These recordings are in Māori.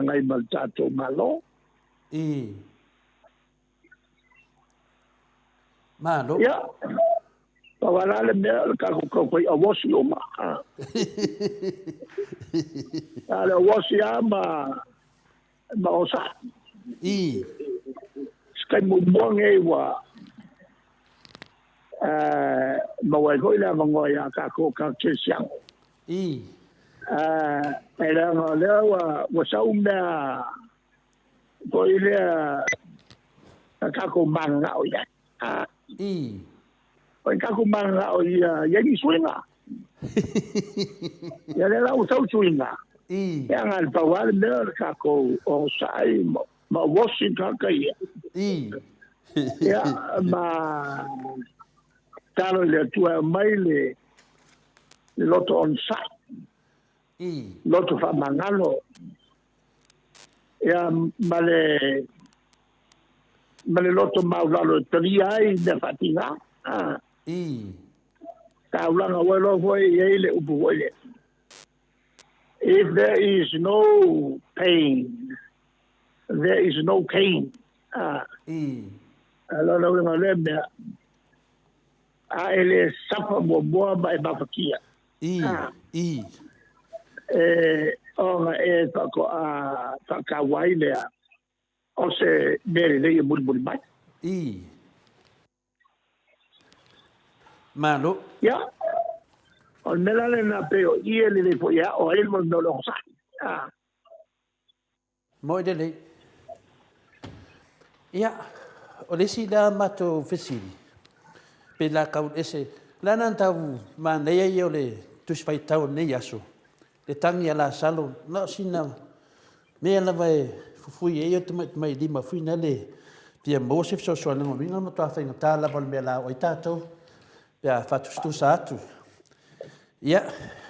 ngai mal tato malo. Malo. Ya. Pawala le mea ka ko awosi o ma. Ale awosi ama osa. Skai mo nge wa ma wai ko ila mo ya ka ko ka chesiang. Era no le wa sa umba ko ile ka ko manga o ya. Oi ka ko manga o ya ni swinga. Ya le la o sa swinga. Ya ngal pawal le ka ko o sai ma Washington ka ya. Ya ma talo le tua mai le loto on site. Loto fa mangalo. Ya male loto maulalo tria i de fatinga. Kaulanga welo foi ele ubuole. If there is no pain, there is no gain. Alors on lebe a ele sapa boa ba bafakia. Ona ko a kakawai le o se nere le bulbul mai. Malo. Ya. O nela le na peo ie le fo ya o ele mo no lo sa. Mo de le. Ya. O le si la mato fesili. Pe la kau ese. La nan tau ma nei ye le tu fai tau nei aso. Le tangi ala salo no sina. Me la vai fui e tu mai di ma fui na le. Pia mo se so so no vinga mo ta fa ngata la vol me la o tato. Ja, fatu satu. Ya,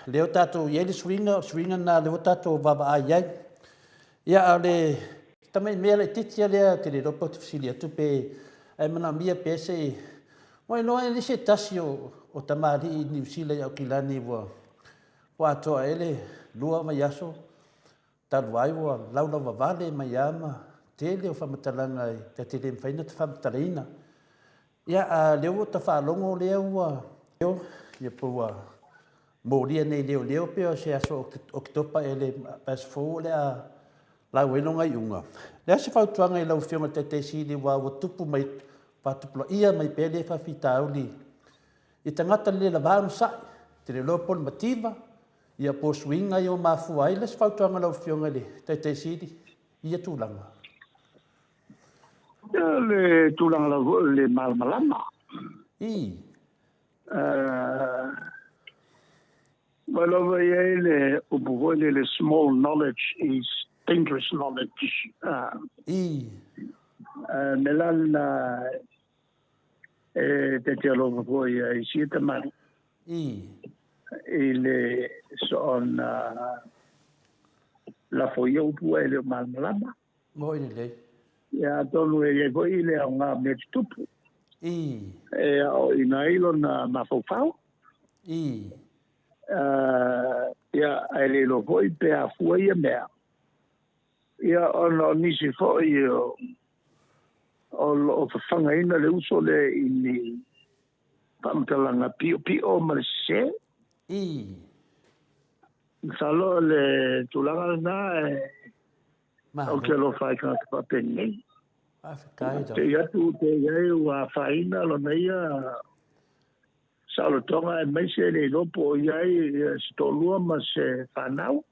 leo tato ye le swinga na leo tato baba ai. Ya ale tamai mele titia le te le ropo tfilia tu pe ai mana mia pese. Moi no ele se tasio o tamari ni sile ya kilani wa. Wa to ele lua ma yaso. Taduai wa laula wa vale ma yama. Te leo fa matalanga te le faina te fa matalina. Ya leo ta fa longo leo ia pua moria nei leo pe se aso oktopa ele pas fo le la wenonga iunga le se fa tuanga i lau fiona te sili wa tupu mai patupu ia mai pele fa fitauli i tangata le la vanu sa te le lopon mativa ia po swinga yo mafu ai le se fa tuanga lau fiona le te sili ia tulanga le tulanga le malmalama well over here the small knowledge is dangerous knowledge melan te te lo voi si te mai il son la foio pu ele malmalama mo ile ya tolu e voi le nga me tupu o inailo na mafofao ya ele lo voi pe a fuia mea ya ono nisi foi o fanga ina le uso le ini pamtalanga pio marse salo le tulanga na o que lo fai ka papeni te ia tu te ia wa faina lo meia salo tonga e mai se le lopo ia sto lua ma se fanau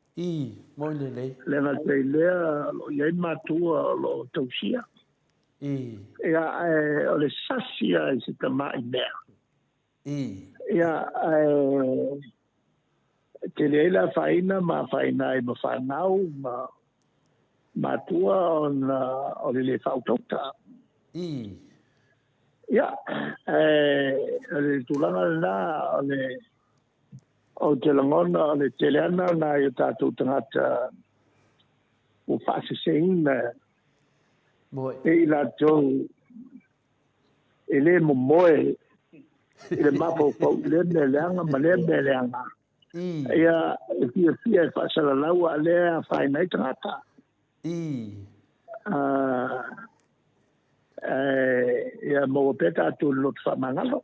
mo le na te lea lo ia matua lo tausia ia o le sasia se tama i mea ia te le la faina ma faina i ma fanau ma matua o le fautota ya le tulanga na o te langona le teleana na yo tatu tangata o fase seina e la to ele mo moe ele mapo po le melanga male melanga ya e fia fa sala lawa le fa mai tangata ia mo peta tu lot fa mangalo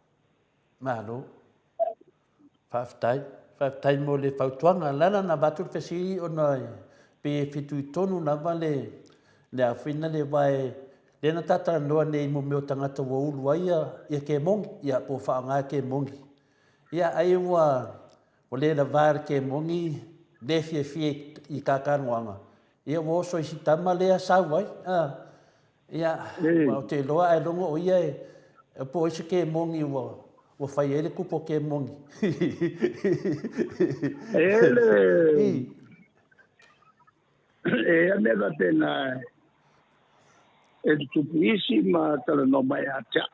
malo faafetai mo le fautuaga lana na vatu le fesili ona pe fituitonu na vale le afina le vae lena tatalanoa nei mo meo tagata ua ulu ai ia kemogi ia po faaaogā kemogi ia ai ua o lē lavā le kemogi le fiafia i kakanoaga ia ua oso i sitama lea sau ai ia o te loa ae logo o ia e po ise kemogi ua fai ai le kupo kemogi e mea pena e tupu isi ma talanoma e atea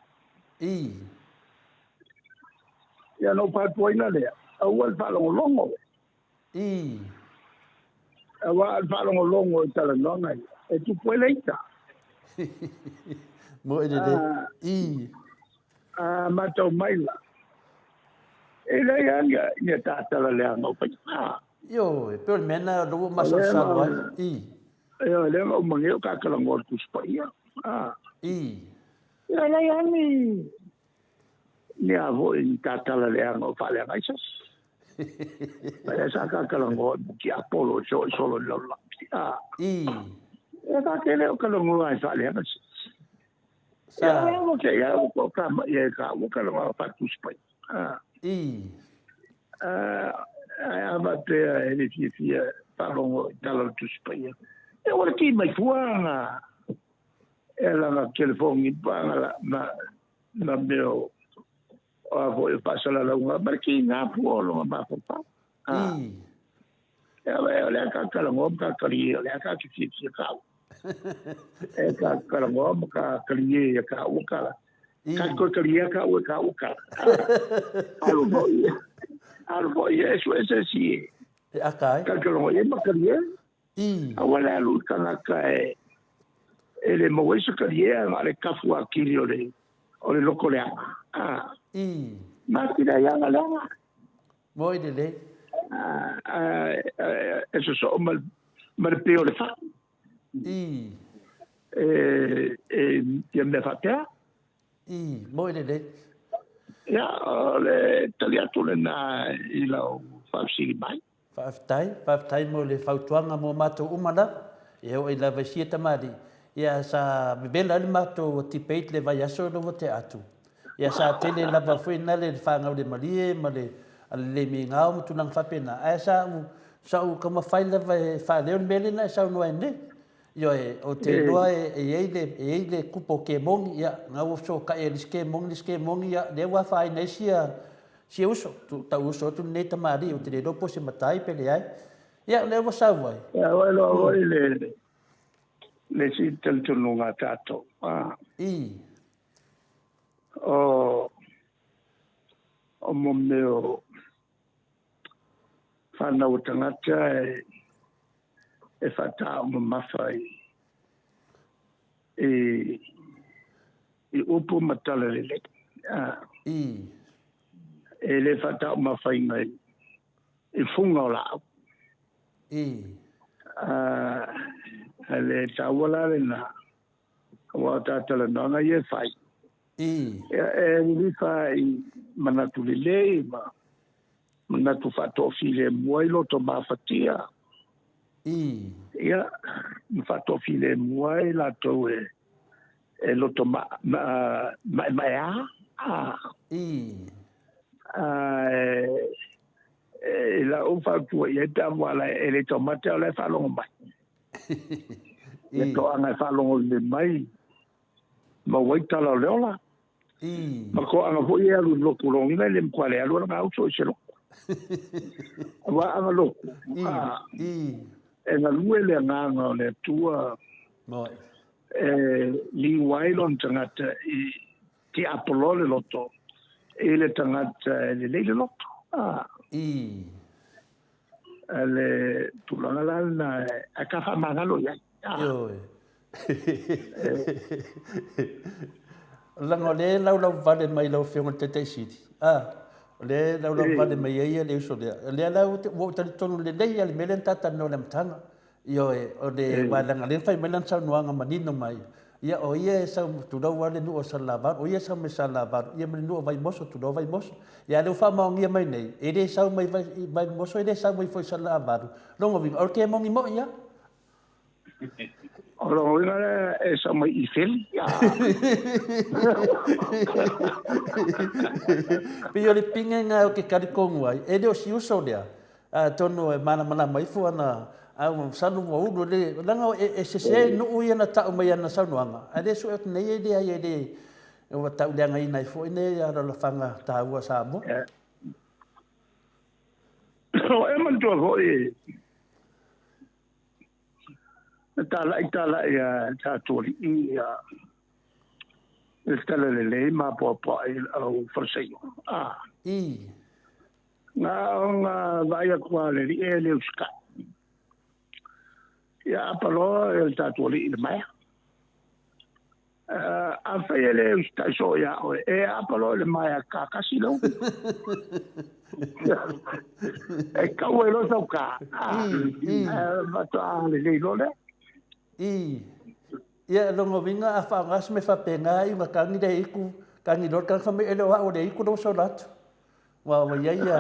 ia no patuaina lea aua le faalogologo aua le faalogologo i talanoga e tupu ai leita mo e lele matau maila e lei anga ia tatala leaga o pai io pe o le mena lou masasalo ai ia le o mangeo kakalago le tusipaia ia lei ani ni avo i tatala leaga o faaleaga isas Pada sa kakalago ki apolo solo lola ia kakele o kalago ai faaleaga ia mo ke ia o kama ia ka o kalago pa tusipaia abate ele fia falongo tala tusipaia e ora ki mai fuanga ela na telefoni panga na meu a voi pasala la una perché na puolo ma fa e le ka kala ngom ka kali le ka ki ka e ka kala ngom ka kali ka o kala ka ko kali ka o ka algo eso es así akai ka kala ngom ma kali awala lu kana ka ele mo eso kali ale ka fu akili ole loko le ma tira ya la moi de le eso so mal peo le fa me fa pea moi de le ya le taliatu le na i la fa sili mai faafetai mo le fautuaga mo matou umala e o i lava sia tamali ia sa bebela le matou tipeit le vai aso lova te atu ia sa tele lava foi na le fangau le malie ma le le mingao mo tulang fapena ai sa u kama fai lava fa le mele na sa no ende yo o te loa e le kupo ke mong ia ngau so ka e ske mong ia le wa fai nei sia uso ta uso tu nei tamari o te le dopo se matai pele ai ia le wa sa vai ia lo le si tel tu lunga tato o mo meo fana o tangata e fata o mafai e upo matala le e le fata o mafai ngai e funga o lao le tawala le na wa tatala nanga ye fai li fai manatu le manatu fato file muelo to mafatia ia fato file muela to e lo to ma la o fa tu ia ta wala ele to mate le fa long mai le to anga fa long le mai ma waita la leola ma ko anga vo ia lu lo kulong le mkwale alu na auto selo wa anga lo e na luele nga le tua moi li wailon tangata ti apolo le loto ele tangata le loto ale tulanga la akafa magalo ya lango le lau vale mai lau fiona te city le lau vale mai ia le so le lau wo tali tonu le dei ale melen tata no le mtanga Io o de walang alin fai melan sa nuanga manino mai. Ia o ia sa tu do wale nu o salava o ia sa me salava ia me nu vai moso tu do vai moso. Ia le fa mo ngia mai nei. E de sa mai vai moso e de sa mai foi salava. Longo vi o ke mo ngi mo ia. Olo ngala e sa mai ifel ya. Pio le pinga nga o ke kari kongu ai. E de o si uso dea. Tono e mana mai fu ana au sanu mo udo le langa e se no ia na ta mai ana sanu anga. Ade so e nei de ai de o ta le ngai nai fo ine ya la fanga ta ua sa mo. O e man to ho e tala ya ta tori ia estala le ma po au forseio nga vai a quale e le uska ya palo el ta tori il mai a fai le uska so ya e a palo le mai ka kasilo e ka lo so ka va ta le lo ia longo vinga a whangas me whapenga i makangi de iku kangi dor kan kame ele wa o de iku do so lat wa ia ya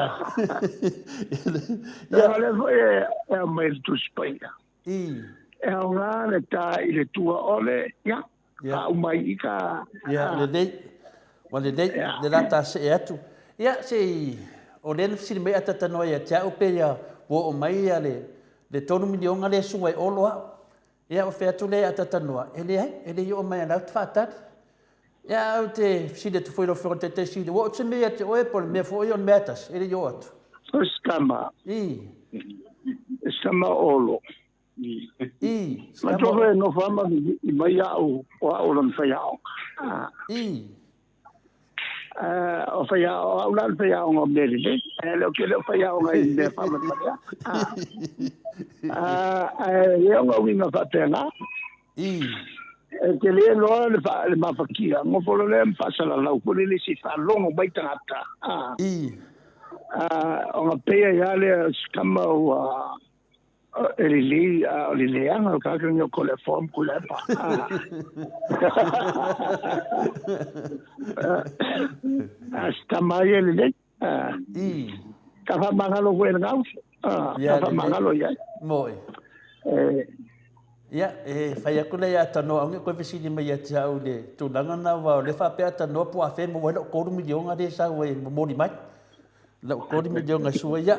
le e mai tu spaia e nga le ta i le tua ole ya a mai ika ya le de la ta se atu ya se o le si me atata no ya cha o pe ya o mai ya le tonu milion ale su ai oloa ia o fea tule a tatanua. Ele yo mai ana fatat. Ia o te side tu foi lo fronte te side. O te mea te oe por me foi on metas. Ele yo atu. Skama. Skama olo. Ma tove no fama I mai au o lan fai au. O fai au lan fai au ngom nere. Ele o ke le fai au ngai me fama fai. Eu não vi na fatena. Que ele não le mafakia. Não foi le passa lá o por ele se falou no baita ata. Uma peia já le escama o ele anga o cara no telefone com ele pa. Escama ele le. Tava mangalo com ele não. Tava mangalo ya. Moi. Ia, fai aku le ia tano au ko fisini mai ia tau le tulanga na wa le fa pe tano po a fe mo wala ko mi jonga de sa we mo di mai. La ko mi jonga su ia.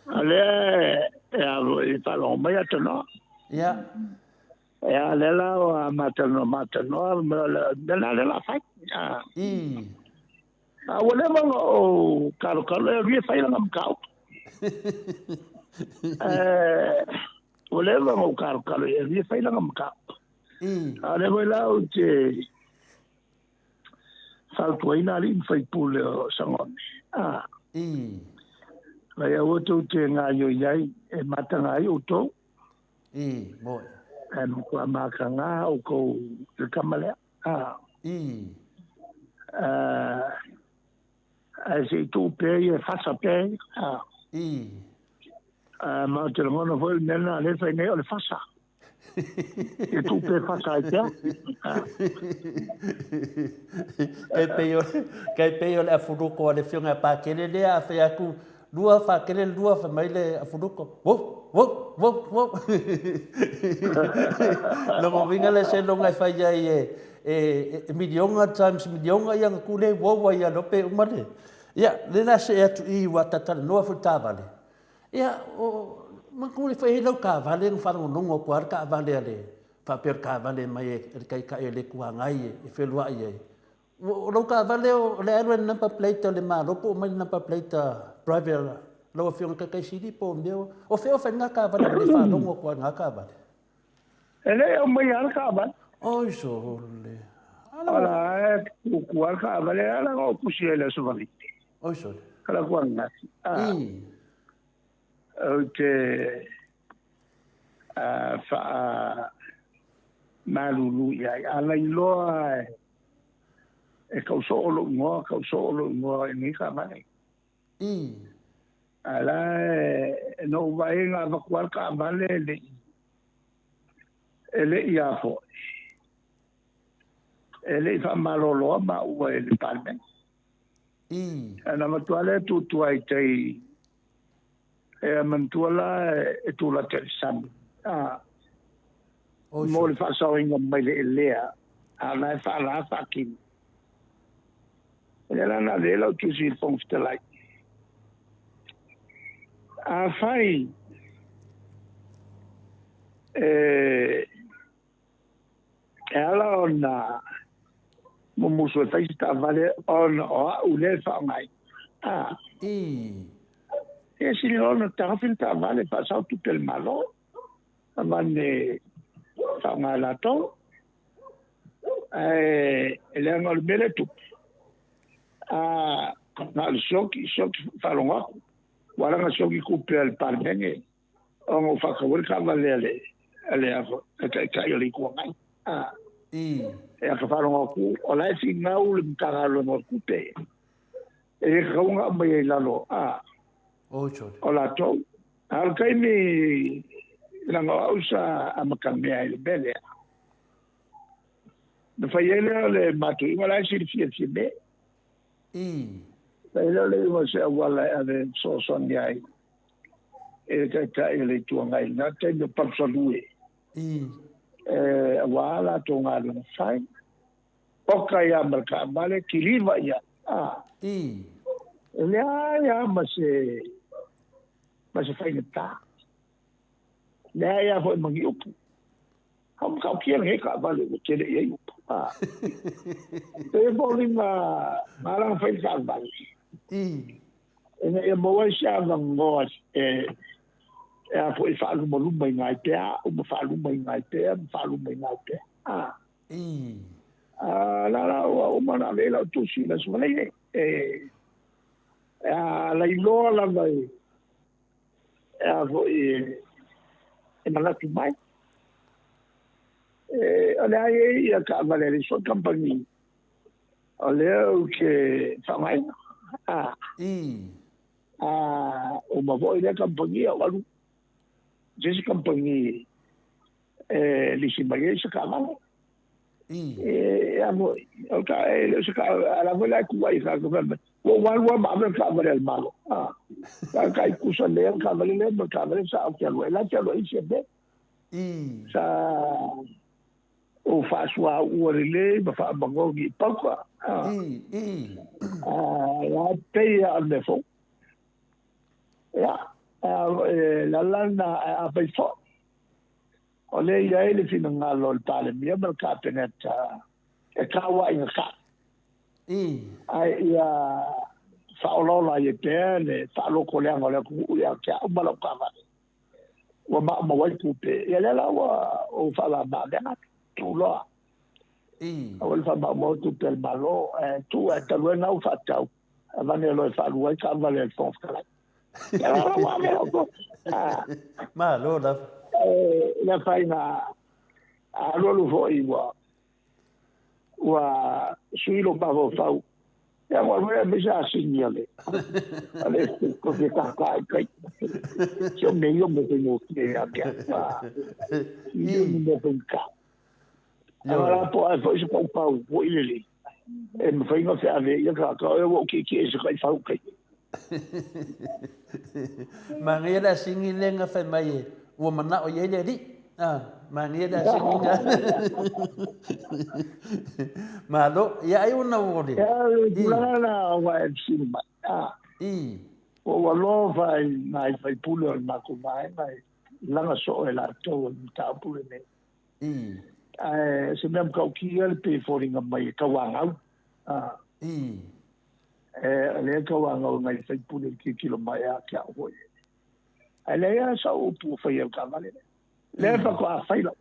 Ale e fa lo mai tano. Ia. Le la matano de la fa. Wala mo o karo e fai la ngam o le va mo caro e vi fai la ngam ale voi la o te salto ina li fai pule sangon la ya o te nga yo yai e mata nga yo to mo e mo kwa maka nga o ko te kamale se tu pe e fasa pe ma te ngono foi nena le fai nei o le fasa e tu pe fasa ia kai pe le furuko le fionga pa kele le a fe aku lua fa kele lua fa mai le furuko wo lo mo vinga le se longa fa ia e milionga times milionga yang kule wo ia lo pe umale ia le na se atu I wa tata no fu tavale ia o makuli fa helo ka vale no fa no kwar ka vale ale fa per ka vale mai kai ka ele ku ngai e felua ia o lo ka vale o le ero na pa plate le ma lo po mai na pa plate private lo fion ka kai sidi po meu o fe fa nga ka vale le fa no kwar nga ka vale ele o mai ar ka vale oi so le ala ku kwar ka vale ala o pusiela so vale oi so kala kwar nga o te fa malulu ia ala iloa e kauso lo ngo ni ka mai ala no vai nga vakuar ka vale ele ia fo ele fa malolo ma ua ele palme ana matuale tu ai tei mantuala tu la sam mo le fa so inga mai le lea ala fa la fakin ele na le lo tu si fongstela a fai ela ona mo muso fai sta vale on o le fa mai e si non ta finta vale passato tutto il malo vanne fa male to le hanno il bene tu na il shock fa longa wala nga shoki coupe al parmenge o fa ka wor ka vale ale afo ka yo li ko ngai e ka fa longa ku o la si ngau le ka lo mo coupe e ka nga mai la lo o la to al kai mi la nga usa amakamia ile bele de fa yele le matu wala si fi be Pero le digo se wala ave so sonai e ka ele tuanga na te de papsolue wala tonga le sai poka ya marka vale kiliva ya ele ya mas fai ta le ya foi mangiupu kom ka kier he ka vale ke le eu e boli ma fai ka vale e mo sia ngos a foi fa lu mo lu mai ngai te o mo fa lu mai ngai te la o mana le la tu si la so le la ilo la vai foi e mana tu mai ale ai ia ka vale le so compagnie ale o che fa mai o ma voi le compagnie o alu jesi compagnie li si mai se ka vale amo o ka se ka ala vola ku ai ka o wa ma me fa vale el malo ka ku sa le ka vale sa o ke lo la ke lo i se be sa o fa sua o rele ba fa bango gi pakwa la te al defo la lana a pe fo o le ia ele fina ngalo al pale mia mer ka peneta e ka wa in ka ai ia fa lo la ye tele fa lo ko le ngole ku ya ka ba lo ka va o ma wa tu pe ia la o fa la ba de tu lo o fa ba mo tu pel malo tu ta lo na fa tau va ne lo fa lo ka va le fon ka ma lo la fai na a lo foi wa sui lo ba vo fa ya mo me ja signale ale ko ke ka kai yo me tengo que acá yo me tengo Agora poi se pau pau ile e me fai no se ave ia ka o que se kai fa kai mangira singi lenga fa mai o mana o ye ri mangira singi malo ya ai una ore ya la wa silma o wa lo fai mai fai pulo ma ko mai langa so e la to ta pulo ne se me ka ki el pe foringa mai ka wanga le ka wanga mai fai pulo ki lo mai a ka ho ele ya sa o pu fai el ka vale le fa ko a fai la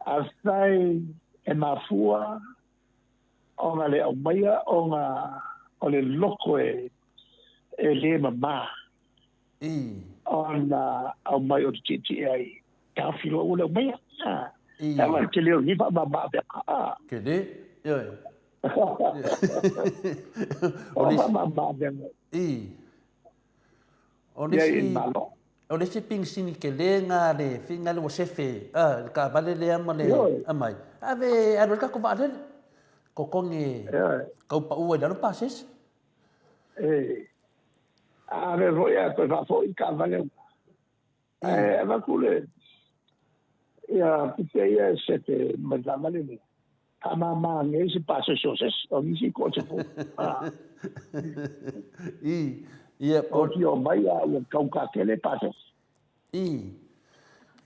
a fai e mafua ona le o mai ona o le loko e le mama ona o mai o titi ai ka filo o le mai ma ke le ni fa mama be ke de yo o mama be O le si ping sini ke le nga le finga le sefe ka vale le ama le amai ave alo ka ko vale ko konge ko pa u da no pases ave voia ko va fo ka vale va kule ya pite sete madama le mama nge si paso soses o si ko se ia o tio mai a kau ka kele pases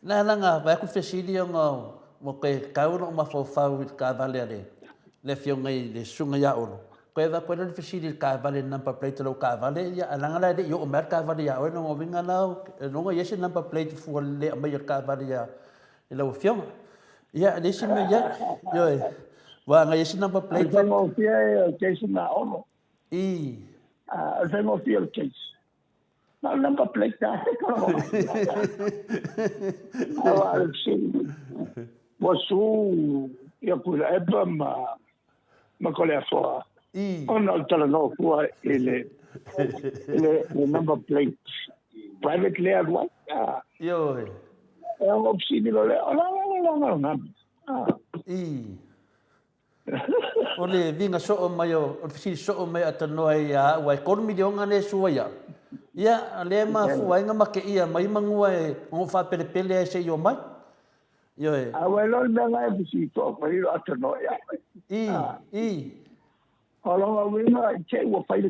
na langa va ku fesili ngo mo ke kau no ma fo ka vale le fio ngai le sunga ya olo ko va ko le fesili ka vale number plate lo ka vale ya langa la de yo o mer ka vale ya o no vinga na no yes number plate fu le mai ka vale ya lo fio ya le si me ya yo wa ngai yes number plate no fie ke na ono tengo fiel case. No number plate that. Ahora sí. Wasu ya kula eba ma kole fora. Ono tala no fua ele number plate. Private layer one. Yo. Opsini lo le. No. Ole vinga so mai o fisi so mai atano ia wa economy de onga le suaya ia le ma fuai nga ma ke ia mai mangua o fa pele se yo mai yo a welo me nga fisi to mai atano ia olo wa winga che wa fai